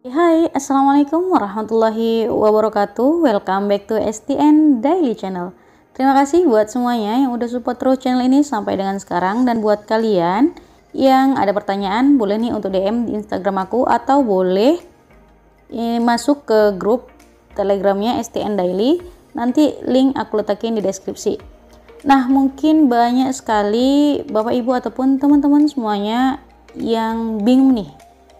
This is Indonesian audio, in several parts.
Hai, Assalamualaikum warahmatullahi wabarakatuh. Welcome back to STN Daily Channel. Terima kasih buat semuanya yang udah support terus channel ini sampai dengan sekarang. Dan buat kalian yang ada pertanyaan, boleh nih untuk DM di Instagram aku, atau boleh masuk ke grup Telegramnya STN Daily. Nanti link aku letakin di deskripsi. Nah, mungkin banyak sekali Bapak Ibu ataupun teman-teman semuanya yang bingung nih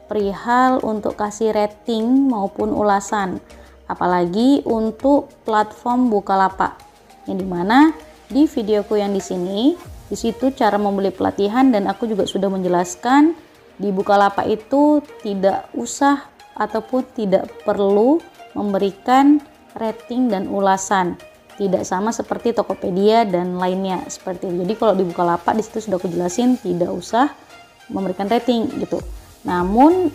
perihal untuk kasih rating maupun ulasan, apalagi untuk platform Bukalapak, yang dimana di videoku yang di sini, di situ cara membeli pelatihan, dan aku juga sudah menjelaskan di Bukalapak itu tidak usah ataupun tidak perlu memberikan rating dan ulasan, tidak sama seperti Tokopedia dan lainnya seperti itu. Jadi kalau di Bukalapak di situ sudah aku jelasin tidak usah memberikan rating gitu. Namun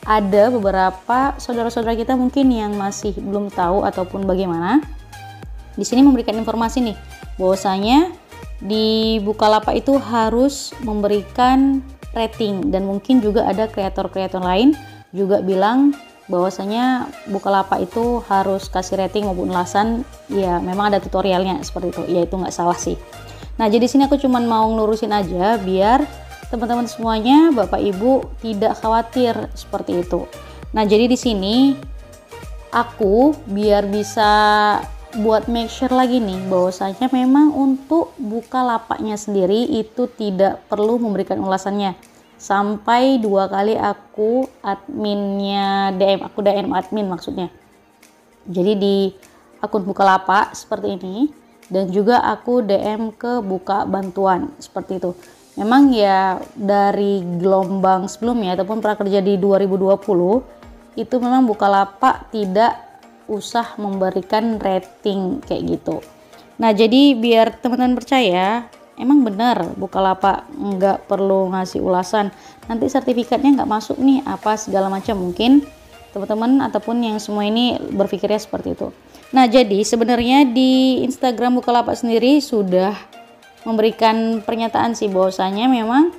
ada beberapa saudara-saudara kita mungkin yang masih belum tahu ataupun bagaimana. Di sini memberikan informasi nih, bahwasanya di Bukalapak itu harus memberikan rating, dan mungkin juga ada kreator-kreator lain juga bilang bahwasanya Bukalapak itu harus kasih rating maupun ulasan. Ya memang ada tutorialnya seperti itu, ya itu nggak salah sih. Nah jadi sini aku cuman mau ngelurusin aja biar teman-teman semuanya, Bapak Ibu tidak khawatir seperti itu. Nah, jadi di sini aku biar bisa buat make sure lagi nih bahwasanya memang untuk Bukalapaknya sendiri itu tidak perlu memberikan ulasannya. Sampai 2 kali aku adminnya DM, aku DM admin maksudnya. Jadi di akun Bukalapak seperti ini, dan juga aku DM ke Buka Bantuan seperti itu. Memang ya dari gelombang sebelumnya ataupun prakerja di 2020 itu memang Bukalapak tidak usah memberikan rating kayak gitu. Nah jadi biar teman-teman percaya, emang benar Bukalapak nggak perlu ngasih ulasan, nanti sertifikatnya nggak masuk nih apa segala macam. Mungkin teman-teman ataupun yang semua ini berpikirnya seperti itu. Nah jadi sebenarnya di Instagram Bukalapak sendiri sudah memberikan pernyataan sih bahwasanya memang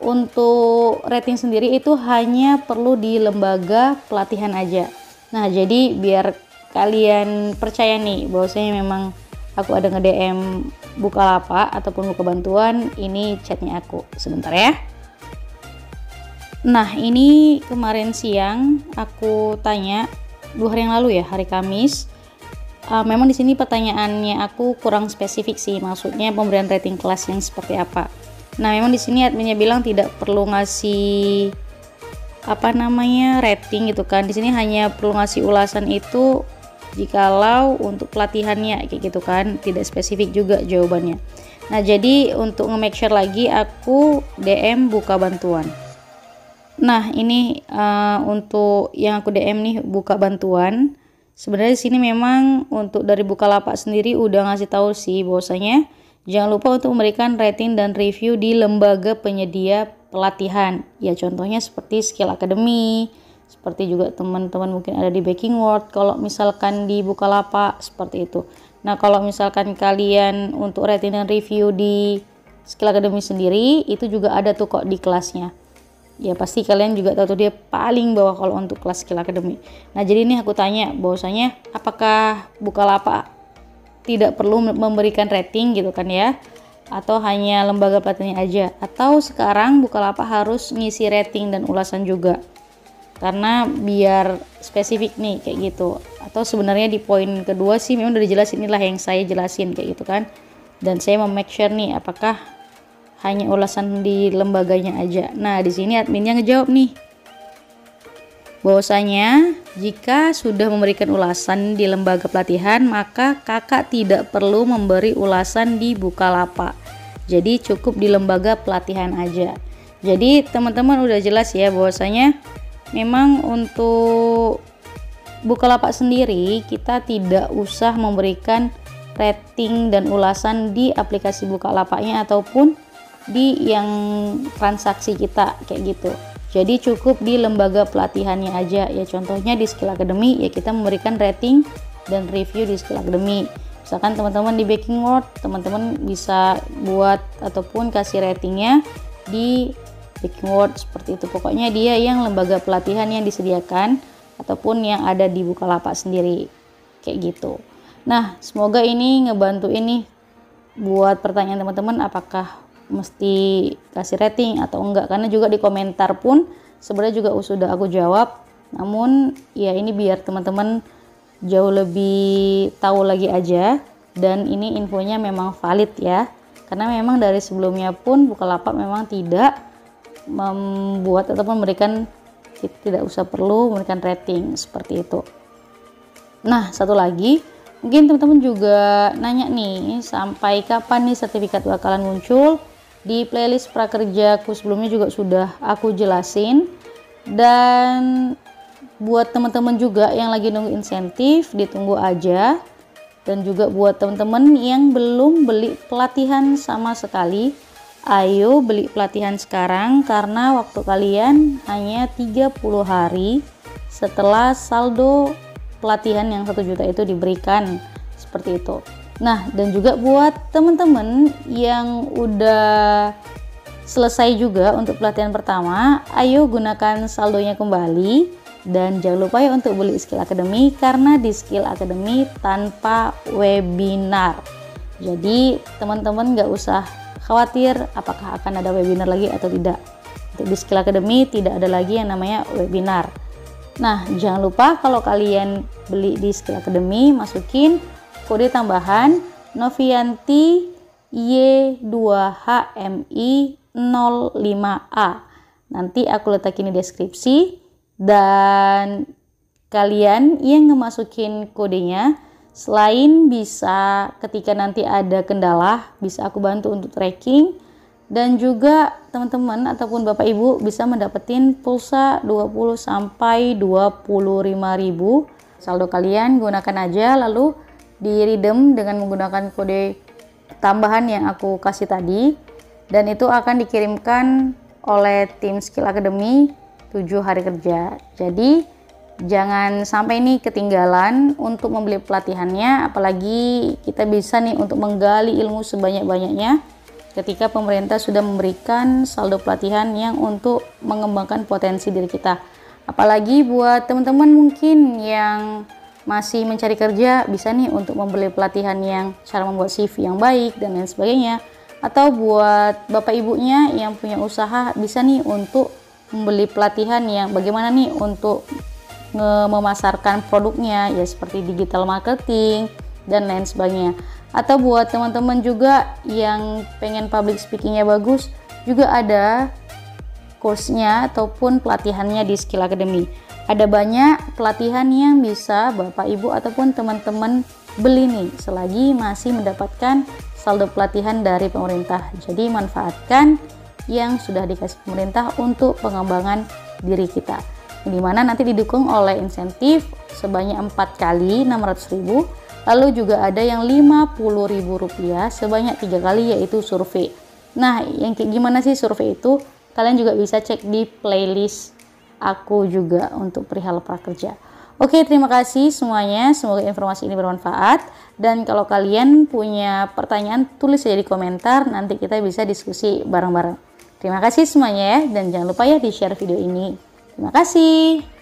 untuk rating sendiri itu hanya perlu di lembaga pelatihan aja. Nah jadi biar kalian percaya nih bahwasanya memang aku ada nge-DM Bukalapak ataupun Buka Bantuan, ini chatnya aku sebentar ya. Nah ini kemarin siang aku tanya 2 hari yang lalu ya, hari Kamis. Memang di sini pertanyaannya aku kurang spesifik sih, maksudnya pemberian rating kelas yang seperti apa. Nah memang di sini adminnya bilang tidak perlu ngasih rating gitu kan. Di sini hanya perlu ngasih ulasan itu jikalau untuk pelatihannya kayak gitu kan, tidak spesifik juga jawabannya. Nah jadi untuk nge-make sure lagi aku DM Buka Bantuan. Nah ini untuk yang aku DM nih Buka Bantuan. Sebenarnya di sini memang untuk dari Bukalapak sendiri udah ngasih tahu sih bahwasanya jangan lupa untuk memberikan rating dan review di lembaga penyedia pelatihan. Ya contohnya seperti Skill Academy, seperti juga teman-teman mungkin ada di Baking World kalau misalkan di Bukalapak seperti itu. Nah kalau misalkan kalian untuk rating dan review di Skill Academy sendiri itu juga ada tuh kok di kelasnya. Ya pasti kalian juga tahu tuh dia paling bawah kalau untuk kelas Skill Academy. Nah jadi ini aku tanya bahwasanya apakah Bukalapak tidak perlu memberikan rating gitu kan ya, atau hanya lembaga pelatihannya aja, atau sekarang Bukalapak harus ngisi rating dan ulasan juga, karena biar spesifik nih kayak gitu. Atau sebenarnya di poin kedua sih memang udah dijelasin, inilah yang saya jelasin kayak gitu kan, dan saya mau make sure nih apakah hanya ulasan di lembaganya aja. Nah di sini adminnya ngejawab nih bahwasanya jika sudah memberikan ulasan di lembaga pelatihan maka kakak tidak perlu memberi ulasan di Bukalapak, jadi cukup di lembaga pelatihan aja. Jadi teman-teman udah jelas ya bahwasanya memang untuk Bukalapak sendiri kita tidak usah memberikan rating dan ulasan di aplikasi Bukalapaknya ataupun di yang transaksi kita kayak gitu. Jadi cukup di lembaga pelatihannya aja ya, contohnya di Skill Academy ya kita memberikan rating dan review di Skill Academy. Misalkan teman-teman di Baking World, teman-teman bisa buat ataupun kasih ratingnya di Baking World seperti itu. Pokoknya dia yang lembaga pelatihan yang disediakan ataupun yang ada di Bukalapak sendiri kayak gitu. Nah, semoga ini ngebantu ini buat pertanyaan teman-teman apakah mesti kasih rating atau enggak, karena juga di komentar pun sebenarnya juga sudah aku jawab. Namun ya ini biar teman-teman jauh lebih tahu lagi aja, dan ini infonya memang valid ya, karena memang dari sebelumnya pun Bukalapak memang tidak membuat atau memberikan, tidak usah perlu memberikan rating seperti itu. Nah, satu lagi, mungkin teman-teman juga nanya nih, sampai kapan nih sertifikat bakalan muncul? Di playlist prakerjaku sebelumnya juga sudah aku jelasin. Dan buat teman-teman juga yang lagi nunggu insentif, ditunggu aja. Dan juga buat teman-teman yang belum beli pelatihan sama sekali, ayo beli pelatihan sekarang, karena waktu kalian hanya 30 hari setelah saldo pelatihan yang 1 juta itu diberikan, seperti itu. Nah, dan juga buat teman-teman yang udah selesai juga untuk pelatihan pertama, ayo gunakan saldonya kembali, dan jangan lupa ya untuk beli Skill Academy, karena di Skill Academy tanpa webinar. Jadi teman-teman nggak usah khawatir apakah akan ada webinar lagi atau tidak. Untuk di Skill Academy tidak ada lagi yang namanya webinar. Nah, jangan lupa kalau kalian beli di Skill Academy, masukin kode tambahan Novianti Y2HMI05A. Nanti aku letakin di deskripsi, dan kalian yang ngemasukin kodenya, selain bisa ketika nanti ada kendala bisa aku bantu untuk tracking, dan juga teman-teman ataupun Bapak Ibu bisa mendapetin pulsa 20 sampai 25.000. Saldo kalian gunakan aja, lalu di redeem dengan menggunakan kode tambahan yang aku kasih tadi, dan itu akan dikirimkan oleh tim Skill Academy 7 hari kerja. Jadi jangan sampai nih ketinggalan untuk membeli pelatihannya, apalagi kita bisa nih untuk menggali ilmu sebanyak-banyaknya ketika pemerintah sudah memberikan saldo pelatihan yang untuk mengembangkan potensi diri kita. Apalagi buat teman-teman mungkin yang masih mencari kerja, bisa nih untuk membeli pelatihan yang cara membuat CV yang baik dan lain sebagainya. Atau buat bapak ibunya yang punya usaha, bisa nih untuk membeli pelatihan yang bagaimana nih untuk memasarkan produknya, ya seperti digital marketing dan lain sebagainya. Atau buat teman-teman juga yang pengen public speakingnya bagus, juga ada course-nya ataupun pelatihannya di Skill Academy. Ada banyak pelatihan yang bisa Bapak Ibu ataupun teman-teman beli nih selagi masih mendapatkan saldo pelatihan dari pemerintah. Jadi manfaatkan yang sudah dikasih pemerintah untuk pengembangan diri kita, dimana nanti didukung oleh insentif sebanyak 4 kali 600.000, lalu juga ada yang Rp50.000 sebanyak 3 kali, yaitu survei. Nah, yang kayak gimana sih survei itu? Kalian juga bisa cek di playlist aku juga untuk perihal prakerja. Oke, terima kasih semuanya, semoga informasi ini bermanfaat, dan kalau kalian punya pertanyaan tulis saja di komentar, nanti kita bisa diskusi bareng-bareng. Terima kasih semuanya ya, dan jangan lupa ya di share video ini. Terima kasih.